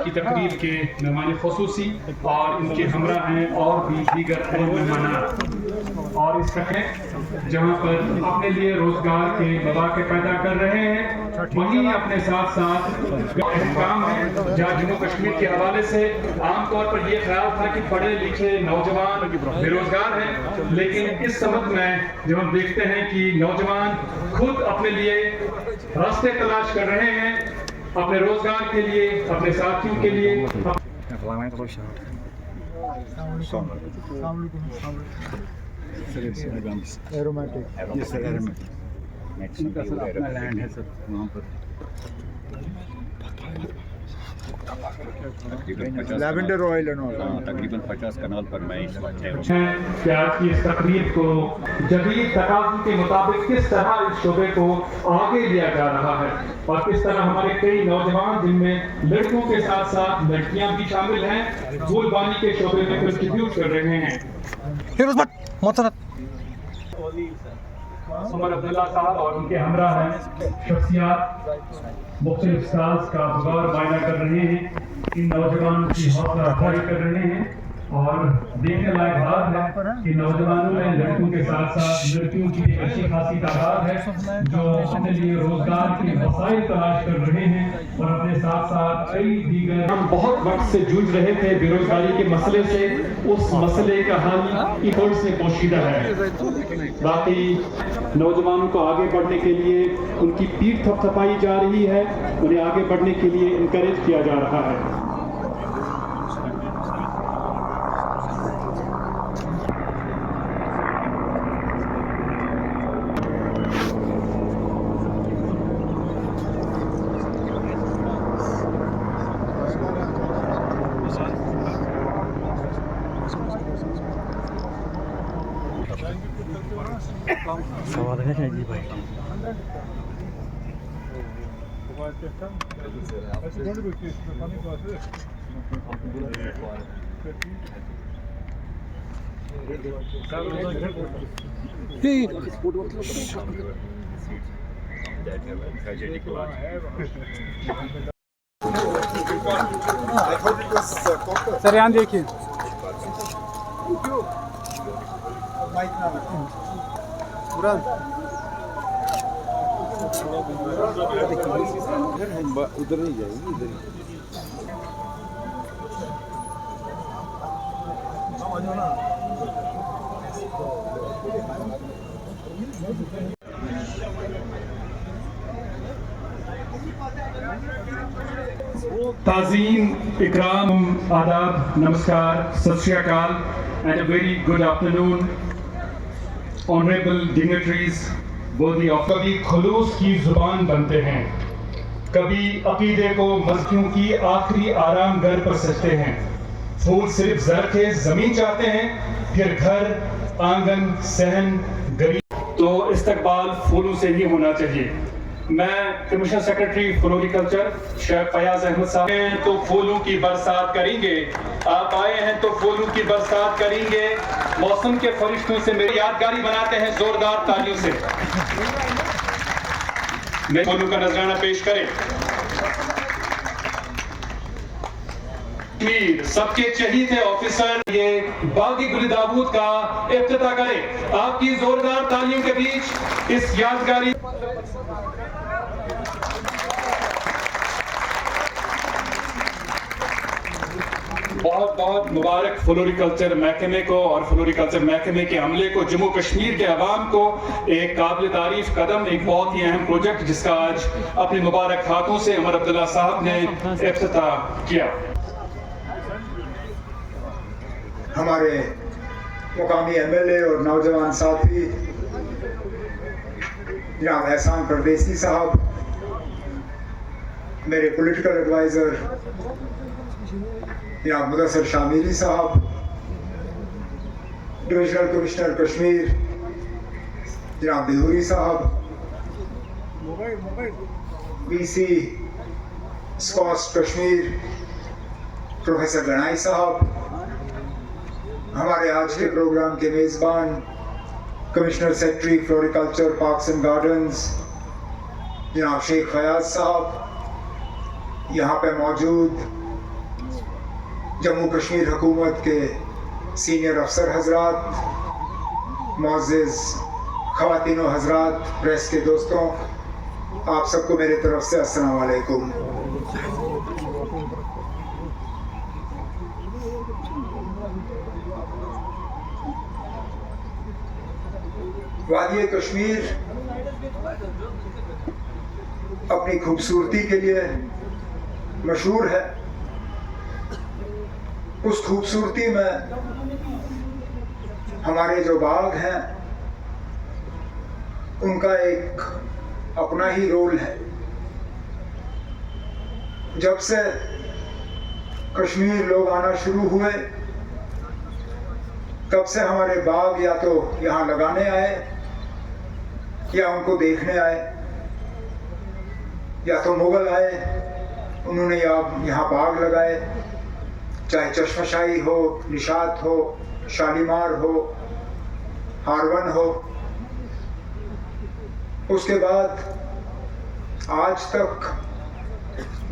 की तकरीर के मेहमान ख़ुसूसी और इनके हमरा हैं और भी दीगर मेहमान और इस तरह जहाँ पर अपने लिए रोज़गार के मौके पैदा कर रहे हैं, वहीं अपने साथ साथ काम है जहाँ जम्मू कश्मीर के हवाले से आमतौर पर यह ख्याल था कि पढ़े लिखे नौजवान बेरोजगार हैं, लेकिन इस सबक में जब हम देखते हैं कि नौजवान खुद अपने लिए रास्ते तलाश कर रहे हैं, अपने रोजगार के लिए, अपने साथियों के लिए। लैवेंडर ऑयल तकरीबन 50 कनाल पर मैं इस वक्त कि आज की इस तकरीर को जदीद तकाज़ुन के मुताबिक किस तरह इस शोबे को आगे लिया जा रहा है और किस तरह हमारे कई नौजवान जिनमें लड़कों के साथ साथ लड़कियां भी शामिल हैं, फूलबानी के शोबे में कंट्रीब्यूट कर रहे हैं। उमर अब्दुल्ला साहब और उनके हमरा हैं शख्सियात मुख्तलिफ स्टार्स का बगौर मायना कर रहे हैं, इन नौजवानों की हौसला अफजाई कर रहे हैं और देखने लायक बात है कि नौजवानों में लड़कों के साथ साथ लड़कियों की भी अच्छी खासी तादाद है जो अपने लिए रोजगार के वसाइल तलाश कर रहे हैं और अपने साथ साथ कई दीगर। हम बहुत वक्त से जूझ रहे थे बेरोजगारी के मसले से, उस मसले का हल इफर्ट से पोशीदा है। बाकी नौजवानों को आगे बढ़ने के लिए उनकी पीठ थपथपाई जा रही है, उन्हें आगे बढ़ने के लिए इनकरेज किया जा रहा है। सवाल है जी भाई। सर यहाँ देखिए उधर नहीं जाएगी, इधर ताज़ीम, इकराम, आदाब, नमस्कार, सत श्री अकाल and a very good afternoon honourable dignitaries worthy of. कभी खुलूस की जुबान बनते हैं, कभी अकीदे को मस्जिदों की आखिरी आराम घर पर सजते हैं। फूल सिर्फ ज़रख़े ज़मीन चाहते हैं, फिर घर, आंगन, सहन, गली। तो इस्तकबाल फूलों से ही होना चाहिए। मैं commissioner secretary floriculture Sheikh Fayaz Ahmad साहब हैं तो फूलों की बरसात करेंगे, आप आए हैं तो फूलों की बरसात करेंगे। मौसम के फरिश्तों से मेरी यादगारी बनाते हैं जोरदार तालियों से। मैं फूलों का नजराना पेश करें। सबके चहीते ऑफिसर ये बागी गुली दाऊद का इफ्तिताह करें। आपकी जोरदार तालियों के बीच इस यादगारी बहुत बहुत मुबारक फ्लोरिकल्चर महकमे को और फ्लोरिकल्चर महकमे के अमले को, जम्मू कश्मीर के अवाम को एक काबिल तारीफ कदम, एक बहुत ही अहम प्रोजेक्ट जिसका आज अपने मुबारक हाथों से उमर अब्दुल्ला साहब ने इफ्तिताह किया। हमारे मुकामी एमएलए और नौजवान साथी जनाब एहसान परदेसी साहब, मेरे पॉलिटिकल एडवाइज़र जनाब मुदस्सिर शामिरी साहब, डिविजनल कमिश्नर कश्मीर जनाब बिहूरी साहब, बीसी स्कॉस्ट कश्मीर प्रोफेसर गनाई साहब, हमारे आज के प्रोग्राम के मेज़बान commissioner secretary floriculture parks and gardens जनाब शेख फयाज साहब, यहाँ पे मौजूद जम्मू कश्मीर हुकूमत के सीनियर अफसर हजरात, मुअज़्ज़िज़ ख़वातीन व हज़रात, प्रेस के दोस्तों, आप सबको मेरी तरफ से अस्सलाम वालेकुम। वादी कश्मीर अपनी खूबसूरती के लिए मशहूर है। उस खूबसूरती में हमारे जो बाग हैं उनका एक अपना ही रोल है। जब से कश्मीर लोग आना शुरू हुए तब से हमारे बाग या तो यहाँ लगाने आए या उनको देखने आए, या तो मुगल आए, उन्होंने यहाँ बाग लगाए, चाहे चश्मशाही हो, निशात हो, शालीमार हो, हारवन हो। उसके बाद आज तक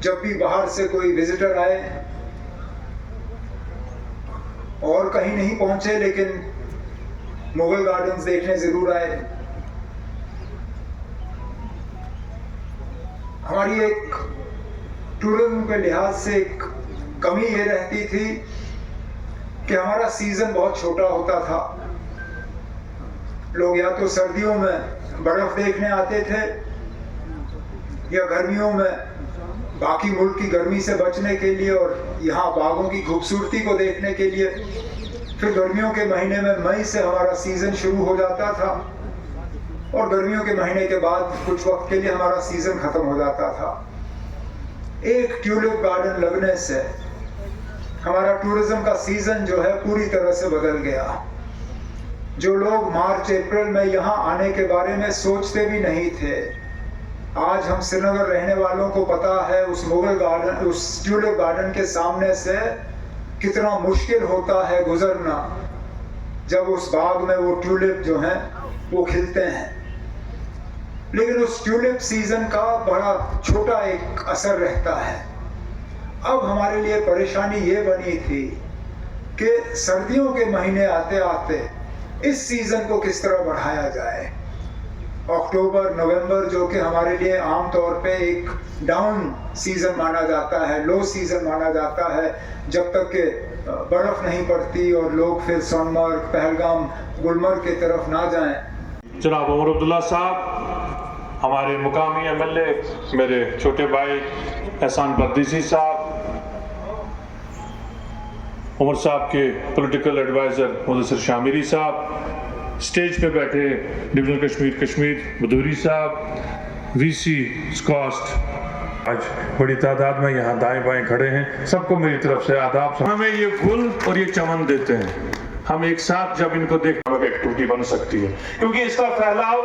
जब भी बाहर से कोई विजिटर आए और कहीं नहीं पहुंचे लेकिन मुगल गार्डन्स देखने जरूर आए। हमारी एक टूरिज्म के लिहाज से एक कमी ये रहती थी कि हमारा सीजन बहुत छोटा होता था। लोग या तो सर्दियों में बर्फ देखने आते थे या गर्मियों में बाकी मुल्क की गर्मी से बचने के लिए और यहाँ बागों की खूबसूरती को देखने के लिए। फिर गर्मियों के महीने में मई से हमारा सीजन शुरू हो जाता था और गर्मियों के महीने के बाद कुछ वक्त के लिए हमारा सीजन खत्म हो जाता था। एक ट्यूलिप गार्डन लगने से हमारा टूरिज्म का सीजन जो है पूरी तरह से बदल गया। जो लोग मार्च अप्रैल में यहाँ आने के बारे में सोचते भी नहीं थे, आज हम श्रीनगर रहने वालों को पता है उस मुगल गार्डन, उस ट्यूलिप गार्डन के सामने से कितना मुश्किल होता है गुजरना जब उस बाग में वो ट्यूलिप जो हैं वो खिलते हैं। लेकिन उस ट्यूलिप सीजन का बड़ा छोटा एक असर रहता है। अब हमारे लिए परेशानी ये बनी थी कि सर्दियों के महीने आते आते इस सीजन को किस तरह बढ़ाया जाए। अक्टूबर नवंबर जो कि हमारे लिए आम तौर पे एक डाउन सीजन माना जाता है, लो सीजन माना जाता है, जब तक कि बर्फ नहीं पड़ती और लोग फिर सोनमर्ग, पहलगाम, गुलमर्ग की तरफ ना जाएं। जनाब उमर अब्दुल्ला साहब, हमारे मुकामी एमएलए, मेरे छोटे भाई एहसान परदेसी साहब, उमर साहब के पॉलिटिकल एडवाइज़र मुदस्सिर शामिरी साहब, स्टेज पे बैठे डिवीजनल कश्मीर बदूरी साहब, वीसी स्कॉस्ट, आज बड़ी तादाद में यहाँ दाएं बाएं खड़े हैं, सबको मेरी तरफ से आदाब। हमें ये गुल और ये चमन देते हैं, हम एक साथ जब इनको देखने में एक्टिविटी बन सकती है, क्योंकि इसका फैलाव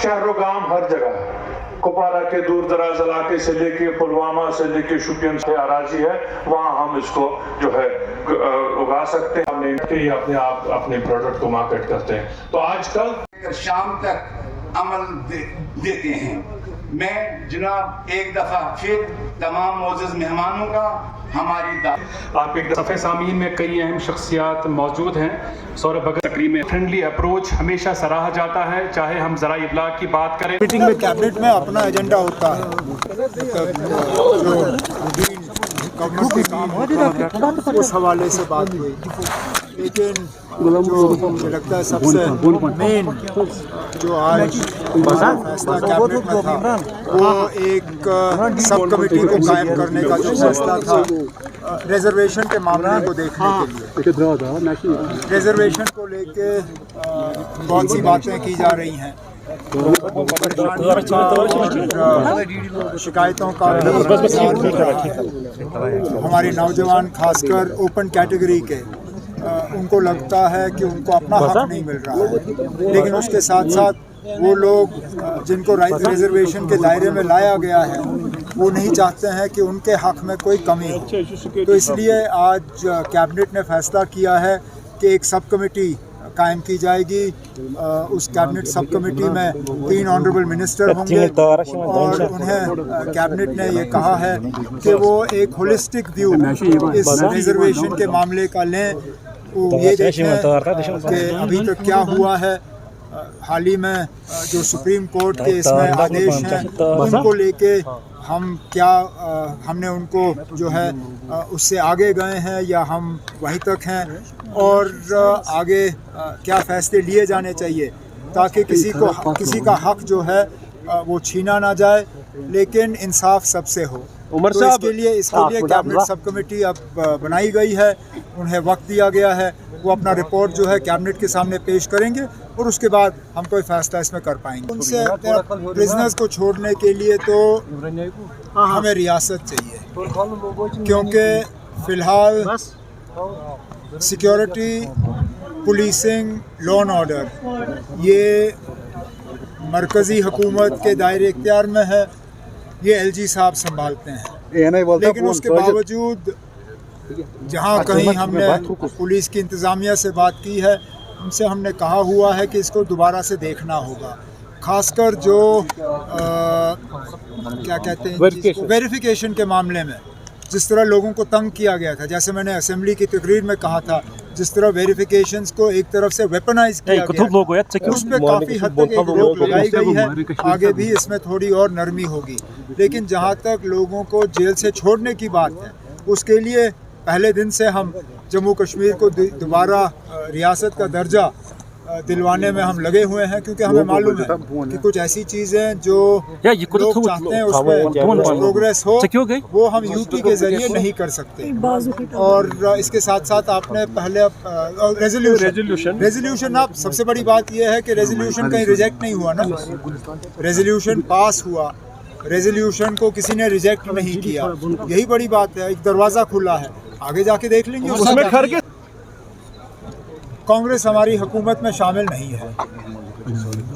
शहरों गांव हर जगह है। कुपवारा के दूर दराज इलाके से लेके पुलवामा से लेके शुपियन से अराजी है, वहाँ हम इसको जो है उगा सकते हैं। हमने अपने प्रोडक्ट को मार्केट करते हैं। तो आजकल शाम तक अमल देते हैं। मैं जनाब एक दफ़ा फिर तमाम मोअज़्ज़ज़ मेहमानों का हमारी आप एक सफ़े सामीन में कई अहम शख्सियात मौजूद हैं। सौरभ भगत तकरीब में फ्रेंडली अप्रोच हमेशा सराहा जाता है, चाहे हम ज़रा इब्लाग की बात करें। मीटिंग में कैबिनेट में अपना एजेंडा होता है, उस हवाले से बात हुई। लेकिन जो मुझे लगता है सबसे मेन जो आज फैसला कैबिनेट में था वो एक सब कमेटी को कायम करने का जो फैसला था रिजर्वेशन के मामले को देखने के लिए। रिजर्वेशन को लेके बहुत सी बातें की जा रही हैं, शिकायतों का हमारे नौजवान खासकर ओपन कैटेगरी के उनको लगता है कि उनको अपना हक नहीं मिल रहा है। लेकिन उसके साथ साथ वो लोग जिनको रिजर्वेशन के दायरे में लाया गया है वो नहीं चाहते हैं कि उनके हक में कोई कमी हो। तो इसलिए आज कैबिनेट ने फैसला किया है कि एक सब कमेटी कायम की जाएगी। उस कैबिनेट सब कमेटी में 3 ऑनरेबल मिनिस्टर होंगे और उन्हें कैबिनेट ने ये कहा है कि वो एक होलिस्टिक व्यू इस रिजर्वेशन के मामले का लें। वो ये देखें कि अभी तक क्या हुआ है। हाल ही में जो सुप्रीम कोर्ट के इसमें आदेश हैं उनको लेके हम क्या हमने उनको जो है उससे आगे गए हैं या हम वहीं तक हैं, और आगे क्या फ़ैसले लिए जाने चाहिए ताकि किसी का हक जो है वो छीना ना जाए, लेकिन इंसाफ सबसे हो। तो इसके लिए कैबिनेट सब कमेटी अब बनाई गई है, उन्हें वक्त दिया गया है, वो अपना रिपोर्ट जो है कैबिनेट के सामने पेश करेंगे और उसके बाद हम कोई फैसला इसमें कर पाएंगे। उनसे प्रिजनर्स को छोड़ने के लिए तो हमें रियासत चाहिए, क्योंकि फ़िलहाल security, policing, law and order ये मरकज़ी हुकूमत के दायरे इख्तियार में है, ये LG साहब संभालते हैं। लेकिन उसके बावजूद जहाँ कहीं हमने पुलिस की इंतज़ामिया से बात की है, उनसे हमने कहा हुआ है कि इसको दोबारा से देखना होगा, ख़ासकर जो क्या कहते हैं वेरिफिकेशन के मामले में जिस तरह लोगों को तंग किया गया था। जैसे मैंने असेंबली की तकरीर में कहा था, जिस तरह वेरिफिकेशंस को एक तरफ से वेपनाइज किया गया, उस पर काफ़ी हद तक एक रोक लगाई गई है। आगे भी इसमें थोड़ी और नरमी होगी, लेकिन जहाँ तक लोगों को जेल से छोड़ने की बात है, उसके लिए पहले दिन से हम जम्मू कश्मीर को दोबारा रियासत का दर्जा दिलवाने में हम लगे हुए हैं, क्योंकि हमें मालूम है कि कुछ ऐसी चीज़ें जो लोग चाहते हैं उसमें प्रोग्रेस हो, वो हम यूपी के ज़रिए नहीं कर सकते। और इसके साथ साथ आपने पहले रेजोल्यूशन आप सबसे बड़ी बात यह है कि रेजोल्यूशन कहीं रिजेक्ट नहीं हुआ ना, रेजोल्यूशन पास हुआ, रेजोल्यूशन को किसी ने रिजेक्ट नहीं किया, यही बड़ी बात है। एक दरवाज़ा खुला है, आगे जाके देख लेंगे। उसमें कांग्रेस हमारी हुकूमत में शामिल नहीं है,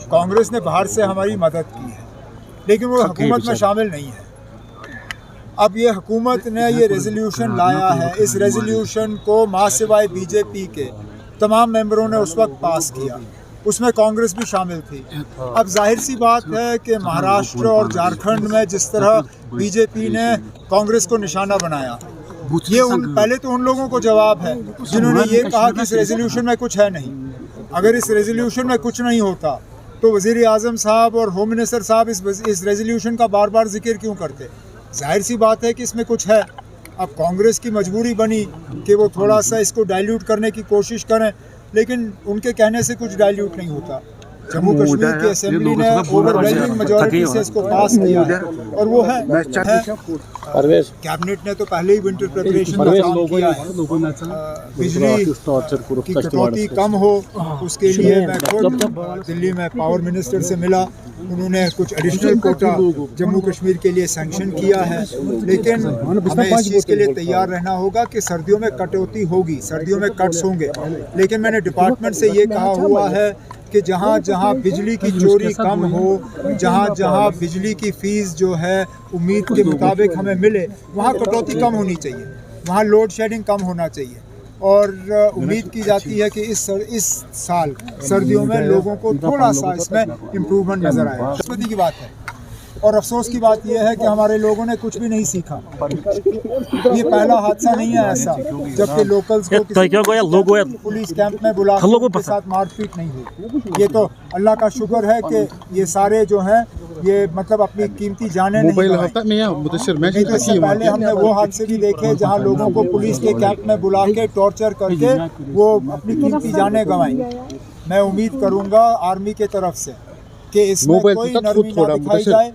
कांग्रेस ने बाहर से हमारी मदद की है, लेकिन वो हुकूमत में शामिल नहीं है। अब ये हुकूमत ने ये रेजोल्यूशन लाया है, इस रेजोल्यूशन को मां सिवाय बीजेपी के तमाम मेंबरों ने उस वक्त पास किया, उसमें कांग्रेस भी शामिल थी। अब जाहिर सी बात है कि महाराष्ट्र और झारखंड में जिस तरह बीजेपी ने कांग्रेस को निशाना बनाया, ये पहले तो उन लोगों को जवाब है जिन्होंने ये कहा कि इस रेजोल्यूशन में कुछ है नहीं। अगर इस रेजोल्यूशन में कुछ नहीं होता तो वज़ीर आज़म साहब और होम मिनिस्टर साहब इस रेजोल्यूशन का बार बार जिक्र क्यों करते? जाहिर सी बात है कि इसमें कुछ है। अब कांग्रेस की मजबूरी बनी कि वो थोड़ा सा इसको डाइल्यूट करने की कोशिश करें, लेकिन उनके कहने से कुछ डाइल्यूट नहीं होता। जम्मू कश्मीर की असेंबली ने ओवरवेलमिंग मेजॉरिटी से इसको पास किया है, और वो है कैबिनेट ने तो पहले ही विंटर प्रिपरेशन का काम किया है। बिजली की कटौती कम हो, उसके लिए मैं खुद दिल्ली में पावर मिनिस्टर से मिला, उन्होंने कुछ एडिशनल कोटा जम्मू कश्मीर के लिए सैंक्शन किया है, लेकिन हमें इस चीज़ के लिए तैयार रहना होगा कि सर्दियों में कटौती होगी, सर्दियों में कट्स होंगे। लेकिन मैंने डिपार्टमेंट से ये कहा हुआ है कि जहाँ जहाँ बिजली की चोरी कम हो, जहाँ जहाँ बिजली की फ़ीस जो है उम्मीद के मुताबिक हमें मिले, वहाँ कटौती कम होनी चाहिए, वहाँ लोड शेडिंग कम होना चाहिए। और उम्मीद की जाती है कि इस साल सर्दियों में लोगों को थोड़ा सा इसमें इम्प्रूवमेंट नज़र आए। राष्ट्रपति की बात है, और अफसोस की बात यह है कि हमारे लोगों ने कुछ भी नहीं सीखा। ये पहला हादसा नहीं है ऐसा जबकि लोकल्स को पुलिस कैंप में बुला के साथ मारपीट नहीं हुई। ये तो अल्लाह का शुक्र है कि ये सारे जो हैं ये मतलब अपनी कीमती जानें नहीं तो इससे पहले हमने वो हादसे भी देखे जहाँ लोगों को पुलिस के कैंप में बुला के टॉर्चर करके वो अपनी कीमती जानें गंवाई। मैं उम्मीद करूँगा आर्मी के तरफ से कि इसमें कोई नरमी ना दिखाई जाए,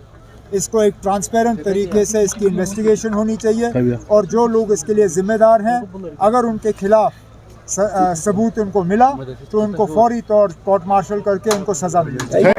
इसको एक ट्रांसपेरेंट तरीके से इसकी इन्वेस्टिगेशन होनी चाहिए, और जो लोग इसके लिए जिम्मेदार हैं अगर उनके खिलाफ सबूत उनको मिला तो उनको फौरी तौर कोर्ट मार्शल करके उनको सजा मिलनी चाहिए।